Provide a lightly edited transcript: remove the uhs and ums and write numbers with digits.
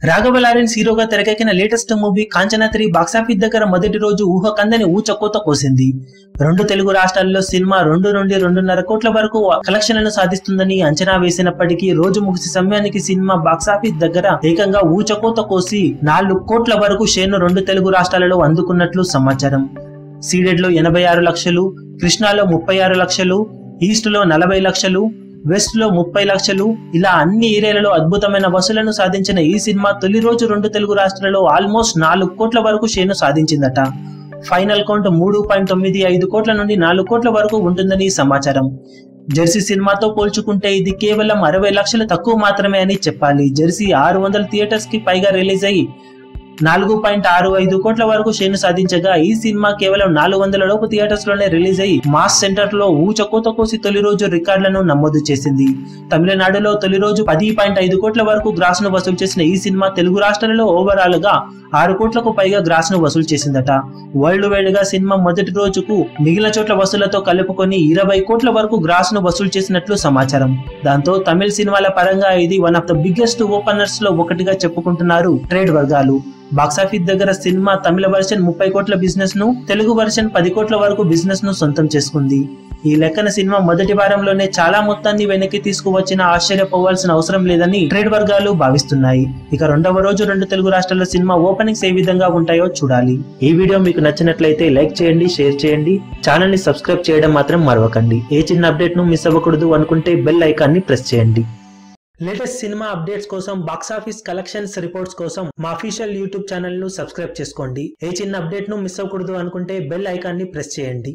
Raghava Lawrence హీరోగా తెరకెక్కిన latest movie Kanchana 3 box office దగ్గర మొదటి రోజు ఊహకందని ఊచకోత కోసింది. రెండు తెలుగు రాష్ట్రాల్లో సినిమా 2 నుండి 2.5 కోట్ల వరకు కలెక్షన్లను సాధిస్తుందని అంచనా వేసినప్పటికీ రోజు ముగిసే సమయానికి సినిమా బాక్సాఫీస్ దగ్గర ఏకంగా ఊచకోత కోసి 4 కోట్ల వరకు షేర్ను రెండు తెలుగు రాష్ట్రాలలో అందుకున్నట్లు సమాచారం. సీడెడ్ లో 86 లక్షలు, కృష్ణాలో 36 లక్షలు, ఈస్ట్ లో 40 లక్షలు, వెస్ట్ లో 30 లక్షలు, ఇలా అన్ని ఏరియాలలో అద్భుతమైన వసూలను సాధించిన ఈ సినిమా తొలి రోజు రెండు తెలుగు రాష్ట్రాలలో ఆల్మోస్ట్ 4 కోట్ల వరకు షేర్ను సాధించిందట. ఫైనల్ కౌంట్ 3.95 కోట్ల నుండి 4 కోట్ల వరకు ఉంటుందని సమాచారం. జెర్సీ సినిమాతో పోల్చుకుంటే ఇది కేవలం 60 లక్షలు తక్కువ మాత్రమే అని చెప్పాలి. జెర్సీ 600 థియేటర్స్ కి పైగా రిలీజ్ అయ్యి 4.65 కోట్ల వరకు షేర్ను సాధించగా ఈ సినిమా కేవలం 400 లోపు థియేటర్స్ లోనే రిలీజ్ అయ్యి మాస్ సెంటర్ లో ఊచకోత కోసి తొలి రోజు రికార్డులను నమోదు చేసింది. తమిళనాడులో తొలి రోజు 10.5 కోట్ల వరకు గ్రాస్ ను వసూలు చేసిన ఈ సినిమా తెలుగు రాష్ట్రాలలో ఓవరాల్ గా 6 కోట్లకు పైగా గ్రాస్ ను వసూలు చేసిందట. వరల్డ్ వైడ్ గా సినిమా మొదటి రోజుకు మిగిలిన చోట్ల వసూలతో కలుపుకొని 20 కోట్ల వరకు గ్రాస్ ను వసూలు చేసినట్లు సమాచారం. దాంతో తమిళ సినిమాల పరంగా ఇది one of the biggest openers లో ఒకటిగా చెప్పుకుంటున్నారు ట్రేడ్ వర్గాలు. బాక్సాఫీస్ దగ్గర సినిమా తమిళ వర్షన్ 30 కోట్ల బిజినెస్ ను, తెలుగు వర్షన్ 10 కోట్ల వరకు బిజినెస్ ను సొంతం చేసుకుంది. ఈ లెక్కన సినిమా మొదటి వారంలోనే చాలా మొత్తాన్ని వెనక్కి తీసుకువచ్చిన ఆశ్చర్యపోవాల్సిన అవసరం లేదని ట్రేడ్ వర్గాలు భావిస్తున్నాయి. ఇక రెండవ రోజు రెండు తెలుగు రాష్ట్రాల్లో సినిమా ఓపెనింగ్స్ ఏ విధంగా ఉంటాయో చూడాలి. ఈ వీడియో మీకు నచ్చినట్లయితే లైక్ చేయండి, షేర్ చేయండి, ఛానల్ ని సబ్స్క్రైబ్ చేయడం మాత్రం మరవకండి. ఏ చిన్న అప్డేట్ ను మిస్ అవ్వకూడదు అనుకుంటే బెల్ ఐకాన్ ని ప్రెస్ చేయండి. లేటెస్ట్ సినిమా అప్డేట్స్ కోసం, బాక్సాఫీస్ కలెక్షన్స్ రిపోర్ట్స్ కోసం మా అఫీషియల్ యూట్యూబ్ ఛానల్ ను సబ్స్క్రైబ్ చేసుకోండి. ఏ చిన్న అప్డేట్ ను మిస్ అవ్వకూడదు అనుకుంటే బెల్ ఐకాన్ ని ప్రెస్ చేయండి.